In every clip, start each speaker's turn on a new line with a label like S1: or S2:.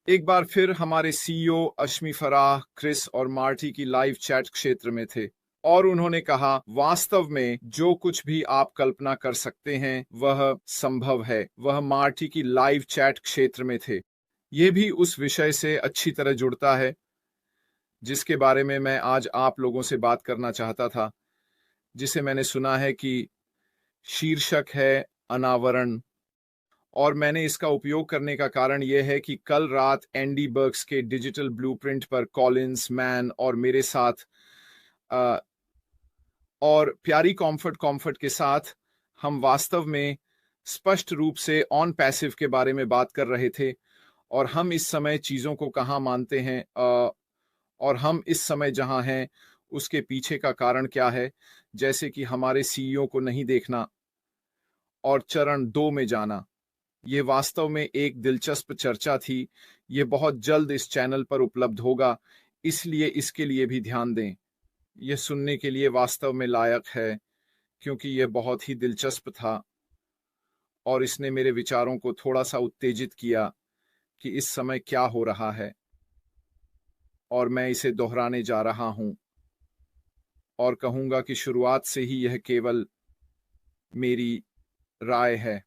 S1: एक बार फिर हमारे सीईओ अश्मी फराह, क्रिस और मार्टी की लाइव चैट क्षेत्र में थे और उन्होंने कहा, वास्तव में जो कुछ भी आप कल्पना कर सकते हैं वह संभव है। वह मार्टी की लाइव चैट क्षेत्र में थे। यह भी उस विषय से अच्छी तरह जुड़ता है जिसके बारे में मैं आज आप लोगों से बात करना चाहता था, जिसे मैंने सुना है कि शीर्षक है अनावरण। और मैंने इसका उपयोग करने का कारण यह है कि कल रात एंडी बर्ग्स के डिजिटल ब्लूप्रिंट पर कॉलिंस, मैन और मेरे साथ अ, और प्यारी कॉम्फर्ट के साथ हम वास्तव में स्पष्ट रूप से ऑन पैसिव के बारे में बात कर रहे थे और हम इस समय चीज़ों को कहाँ मानते हैं, और हम इस समय जहाँ हैं उसके पीछे का कारण क्या है, जैसे कि हमारे सीईओ को नहीं देखना और चरण 2 में जाना। ये वास्तव में एक दिलचस्प चर्चा थी। ये बहुत जल्द इस चैनल पर उपलब्ध होगा, इसलिए इसके लिए भी ध्यान दें। यह सुनने के लिए वास्तव में लायक है क्योंकि यह बहुत ही दिलचस्प था और इसने मेरे विचारों को थोड़ा-सा उत्तेजित किया कि इस समय क्या हो रहा है, और मैं इसे दोहराने जा रहा हूं और कहूंगा कि शुरुआत से ही यह केवल मेरी राय है।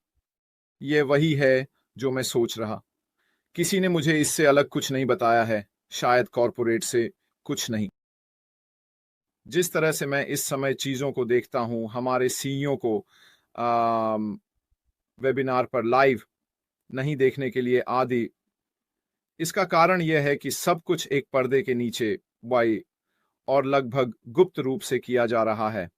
S1: यह वही है जो मैं सोच रहा। किसी ने मुझे इससे अलग कुछ नहीं बताया है, शायद कॉरपोरेट से कुछ नहीं। जिस तरह से मैं इस समय चीज़ों को देखता हूं, हमारे सीईओ को वेबिनार पर लाइव नहीं देखने के लिए आदि, इसका कारण यह है कि सब कुछ एक पर्दे के नीचे वाई और लगभग गुप्त रूप से किया जा रहा है।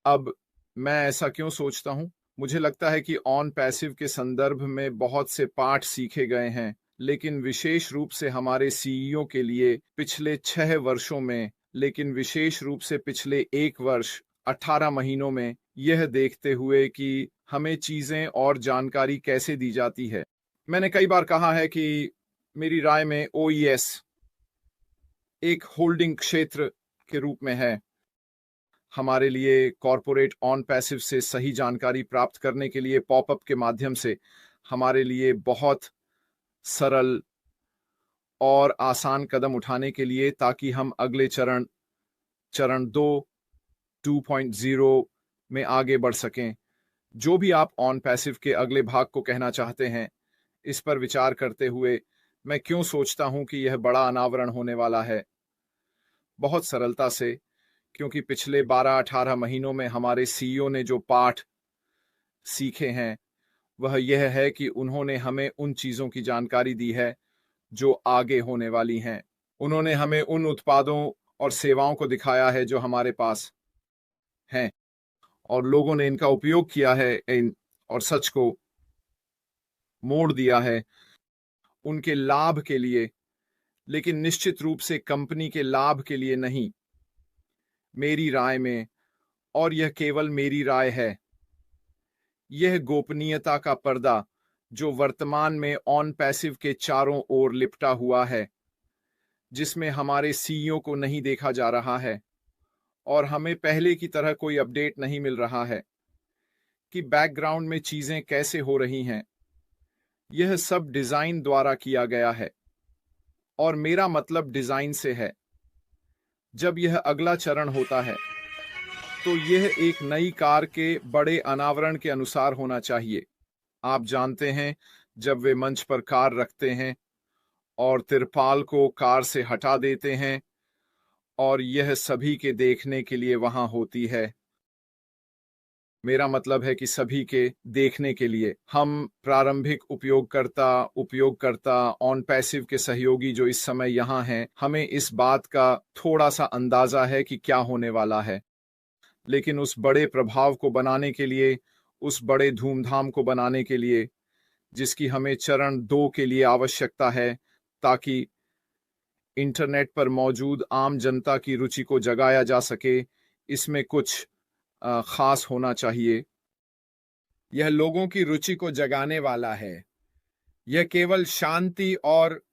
S1: अब मैं ऐसा क्यों सोचता हूं? मुझे लगता है कि ऑन पैसिव के संदर्भ में बहुत से पाठ सीखे गए हैं, लेकिन विशेष रूप से हमारे सीईओ के लिए पिछले 6 वर्षों में, लेकिन विशेष रूप से पिछले 1 वर्ष 18 महीनों में, यह देखते हुए कि हमें चीजें और जानकारी कैसे दी जाती है। मैंने कई बार कहा है कि मेरी राय में ओईएस एक होल्डिंग क्षेत्र के रूप में है। हमारे लिए कॉरपोरेट ऑन पैसिव से सही जानकारी प्राप्त करने के लिए पॉपअप के माध्यम से हमारे लिए बहुत सरल और आसान कदम उठाने के लिए, ताकि हम अगले चरण 2 2.0 में आगे बढ़ सकें। जो भी आप ऑन पैसिव के अगले भाग को कहना चाहते हैं, इस पर विचार करते हुए मैं क्यों सोचता हूं कि यह बड़ा अनावरण होने वाला है। बहुत सरलता से, क्योंकि पिछले 12-18 महीनों में हमारे सीईओ ने जो पाठ सीखे हैं वह यह है कि उन्होंने हमें उन चीज़ों की जानकारी दी है जो आगे होने वाली हैं। उन्होंने हमें उन उत्पादों और सेवाओं को दिखाया है जो हमारे पास हैं, और लोगों ने इनका उपयोग किया है और सच को मोड़ दिया है उनके लाभ के लिए, लेकिन निश्चित रूप से कंपनी के लाभ के लिए नहीं। मेरी राय में, और यह केवल मेरी राय है, यह गोपनीयता का पर्दा जो वर्तमान में ऑन पैसिव के चारों ओर लिपटा हुआ है, जिसमें हमारे सीईओ को नहीं देखा जा रहा है और हमें पहले की तरह कोई अपडेट नहीं मिल रहा है कि बैकग्राउंड में चीजें कैसे हो रही हैं। यह सब डिजाइन द्वारा किया गया है, और मेरा मतलब डिजाइन से है। जब यह अगला चरण होता है तो यह एक नई कार के बड़े अनावरण के अनुसार होना चाहिए। आप जानते हैं, जब वे मंच पर कार रखते हैं और तिरपाल को कार से हटा देते हैं और यह सभी के देखने के लिए वहां होती है। मेरा मतलब है कि सभी के देखने के लिए। हम प्रारंभिक उपयोगकर्ता ऑन पैसिव के सहयोगी जो इस समय यहाँ हैं, हमें इस बात का थोड़ा सा अंदाजा है कि क्या होने वाला है, लेकिन उस बड़े प्रभाव को बनाने के लिए, उस बड़े धूमधाम को बनाने के लिए जिसकी हमें चरण 2 के लिए आवश्यकता है, ताकि इंटरनेट पर मौजूद आम जनता की रुचि को जगाया जा सके, इसमें कुछ खास होना चाहिए। यह लोगों की रुचि को जगाने वाला है। यह केवल शांति और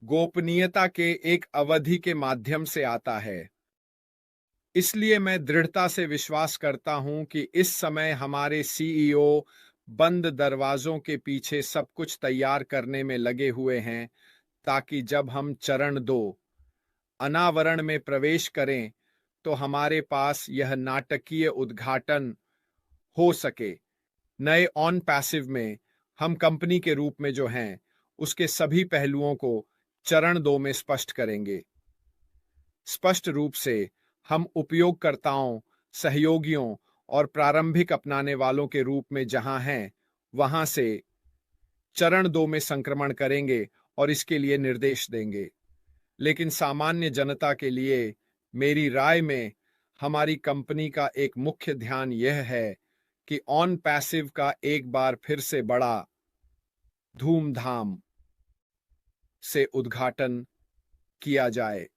S1: गोपनीयता के एक अवधि के माध्यम से आता है। इसलिए मैं दृढ़ता से विश्वास करता हूं कि इस समय हमारे सीईओ बंद दरवाजों के पीछे सब कुछ तैयार करने में लगे हुए हैं, ताकि जब हम चरण 2 अनावरण में प्रवेश करें तो हमारे पास यह नाटकीय उद्घाटन हो सके। नए ऑन पैसिव में हम कंपनी के रूप में जो हैं उसके सभी पहलुओं को चरण 2 में स्पष्ट करेंगे। स्पष्ट रूप से हम उपयोगकर्ताओं, सहयोगियों और प्रारंभिक अपनाने वालों के रूप में जहां हैं वहां से चरण 2 में संक्रमण करेंगे और इसके लिए निर्देश देंगे। लेकिन सामान्य जनता के लिए मेरी राय में हमारी कंपनी का एक मुख्य ध्यान यह है कि ऑन पैसिव का एक बार फिर से बड़ा धूमधाम से उद्घाटन किया जाए।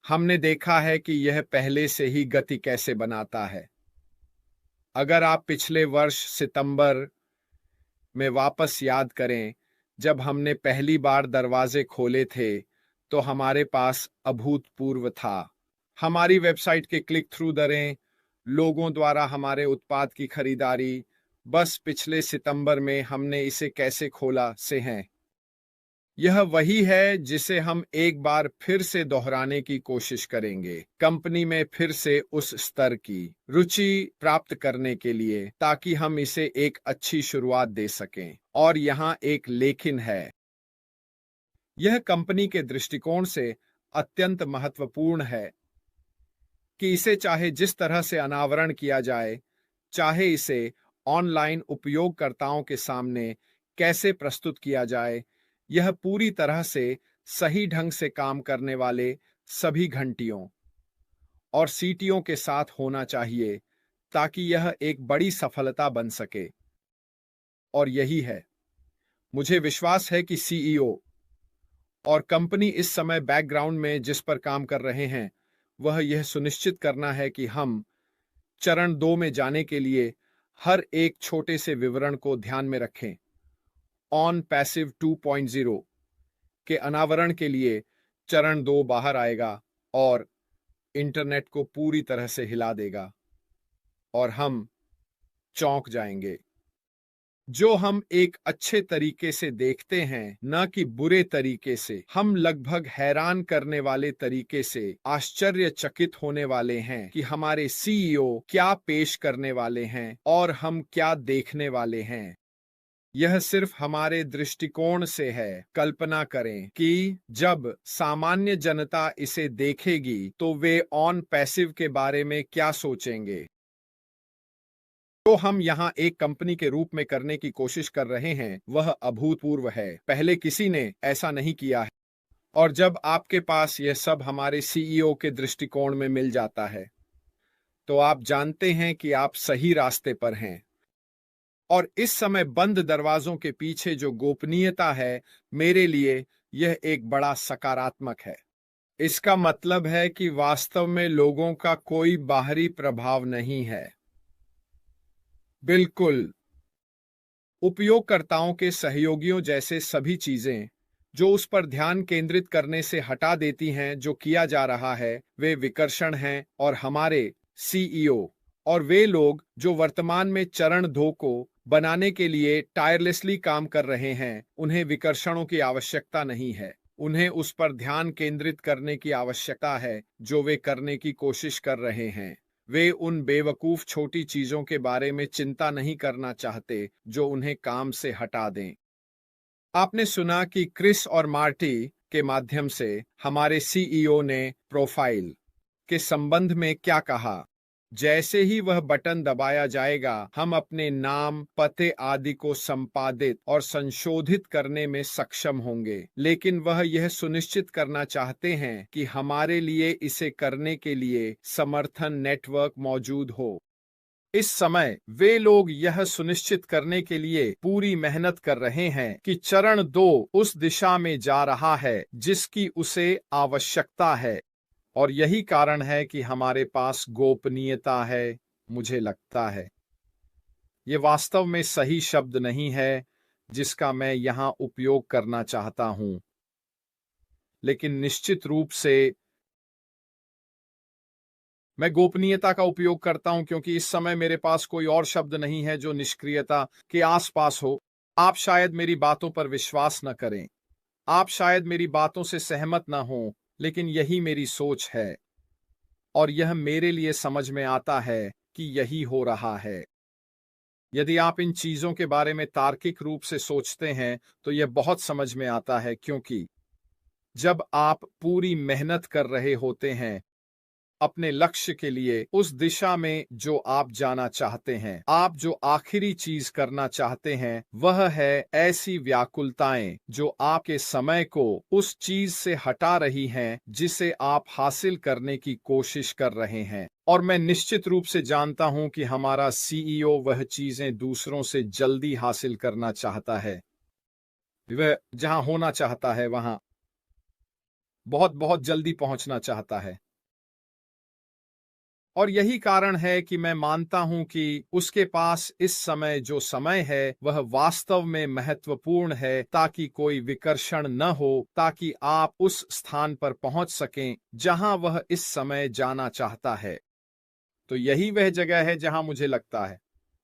S1: हमने देखा है कि यह पहले से ही गति कैसे बनाता है। अगर आप पिछले वर्ष सितंबर में वापस याद करें, जब हमने पहली बार दरवाजे खोले थे तो हमारे पास अभूतपूर्व था। हमारी वेबसाइट के क्लिक थ्रू दरें, लोगों द्वारा हमारे उत्पाद की खरीदारी, बस पिछले सितंबर में हमने इसे कैसे खोला से हैं। यह वही है जिसे हम एक बार फिर से दोहराने की कोशिश करेंगे, कंपनी में फिर से उस स्तर की रुचि प्राप्त करने के लिए, ताकि हम इसे एक अच्छी शुरुआत दे सकें। और यहाँ एक लेकिन है, यह कंपनी के दृष्टिकोण से अत्यंत महत्वपूर्ण है कि इसे चाहे जिस तरह से अनावरण किया जाए, चाहे इसे ऑनलाइन उपयोगकर्ताओं के सामने कैसे प्रस्तुत किया जाए, यह पूरी तरह से सही ढंग से काम करने वाले सभी घंटियों और सीटियों के साथ होना चाहिए ताकि यह एक बड़ी सफलता बन सके। और यही है, मुझे विश्वास है कि सीईओ और कंपनी इस समय बैकग्राउंड में जिस पर काम कर रहे हैं वह यह सुनिश्चित करना है कि हम चरण 2 में जाने के लिए हर एक छोटे से विवरण को ध्यान में रखें। ऑन पैसिव 2.0 के अनावरण के लिए चरण 2 बाहर आएगा और इंटरनेट को पूरी तरह से हिला देगा और हम चौंक जाएंगे। जो हम एक अच्छे तरीके से देखते हैं, न कि बुरे तरीके से। हम लगभग हैरान करने वाले तरीके से आश्चर्यचकित होने वाले हैं कि हमारे सीईओ क्या पेश करने वाले हैं और हम क्या देखने वाले हैं। यह सिर्फ हमारे दृष्टिकोण से है। कल्पना करें कि जब सामान्य जनता इसे देखेगी तो वे ऑन पैसिव के बारे में क्या सोचेंगे। तो हम यहाँ एक कंपनी के रूप में करने की कोशिश कर रहे हैं वह अभूतपूर्व है। पहले किसी ने ऐसा नहीं किया है। और जब आपके पास यह सब हमारे सीईओ के दृष्टिकोण में मिल जाता है तो आप जानते हैं कि आप सही रास्ते पर हैं। और इस समय बंद दरवाजों के पीछे जो गोपनीयता है, मेरे लिए यह एक बड़ा सकारात्मक है। इसका मतलब है कि वास्तव में लोगों का कोई बाहरी प्रभाव नहीं है। बिल्कुल, उपयोगकर्ताओं के सहयोगियों जैसे सभी चीजें जो उस पर ध्यान केंद्रित करने से हटा देती हैं जो किया जा रहा है, वे विकर्षण हैं। और हमारे सीईओ और वे लोग जो वर्तमान में चरण 2 को बनाने के लिए टायरलेसली काम कर रहे हैं, उन्हें विकर्षणों की आवश्यकता नहीं है। उन्हें उस पर ध्यान केंद्रित करने की आवश्यकता है जो वे करने की कोशिश कर रहे हैं। वे उन बेवकूफ छोटी चीजों के बारे में चिंता नहीं करना चाहते जो उन्हें काम से हटा दें। आपने सुना कि क्रिस और मार्टी के माध्यम से हमारे सीईओ ने प्रोफाइल के संबंध में क्या कहा। जैसे ही वह बटन दबाया जाएगा, हम अपने नाम, पते आदि को संपादित और संशोधित करने में सक्षम होंगे। लेकिन वह यह सुनिश्चित करना चाहते हैं कि हमारे लिए इसे करने के लिए समर्थन नेटवर्क मौजूद हो। इस समय वे लोग यह सुनिश्चित करने के लिए पूरी मेहनत कर रहे हैं कि चरण 2 उस दिशा में जा रहा है जिसकी उसे आवश्यकता है। और यही कारण है कि हमारे पास गोपनीयता है। मुझे लगता है ये वास्तव में सही शब्द नहीं है जिसका मैं यहां उपयोग करना चाहता हूं, लेकिन निश्चित रूप से मैं गोपनीयता का उपयोग करता हूं क्योंकि इस समय मेरे पास कोई और शब्द नहीं है जो निष्क्रियता के आसपास हो। आप शायद मेरी बातों पर विश्वास न करें, आप शायद मेरी बातों से सहमत ना हो, लेकिन यही मेरी सोच है और यह मेरे लिए समझ में आता है कि यही हो रहा है। यदि आप इन चीजों के बारे में तार्किक रूप से सोचते हैं तो यह बहुत समझ में आता है, क्योंकि जब आप पूरी मेहनत कर रहे होते हैं अपने लक्ष्य के लिए, उस दिशा में जो आप जाना चाहते हैं, आप जो आखिरी चीज करना चाहते हैं वह है ऐसी व्याकुलताएं जो आपके समय को उस चीज से हटा रही हैं जिसे आप हासिल करने की कोशिश कर रहे हैं। और मैं निश्चित रूप से जानता हूं कि हमारा सीईओ वह चीजें दूसरों से जल्दी हासिल करना चाहता है। वह जहां होना चाहता है वहां बहुत बहुत जल्दी पहुंचना चाहता है। और यही कारण है कि मैं मानता हूं कि उसके पास इस समय जो समय है वह वास्तव में महत्वपूर्ण है, ताकि कोई विकर्षण न हो, ताकि आप उस स्थान पर पहुंच सकें जहां वह इस समय जाना चाहता है। तो यही वह जगह है जहां मुझे लगता है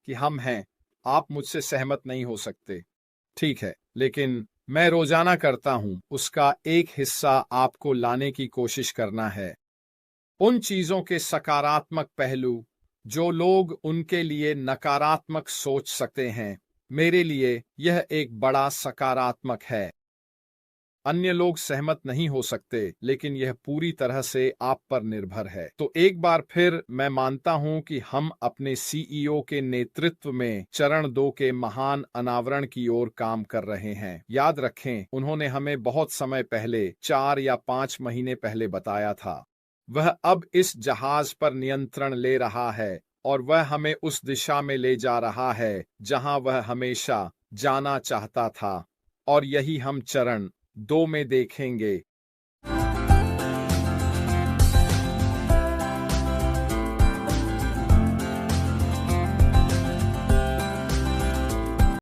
S1: कि हम हैं। आप मुझसे सहमत नहीं हो सकते, ठीक है, लेकिन मैं रोजाना करता हूं, उसका एक हिस्सा आपको लाने की कोशिश करना है। उन चीजों के सकारात्मक पहलू जो लोग उनके लिए नकारात्मक सोच सकते हैं, मेरे लिए यह एक बड़ा सकारात्मक है। अन्य लोग सहमत नहीं हो सकते, लेकिन यह पूरी तरह से आप पर निर्भर है। तो एक बार फिर मैं मानता हूं कि हम अपने सीईओ के नेतृत्व में चरण 2 के महान अनावरण की ओर काम कर रहे हैं। याद रखें, उन्होंने हमें बहुत समय पहले, 4 या 5 महीने पहले बताया था। वह अब इस जहाज पर नियंत्रण ले रहा है और वह हमें उस दिशा में ले जा रहा है जहां वह हमेशा जाना चाहता था। और यही हम चरण 2 में देखेंगे,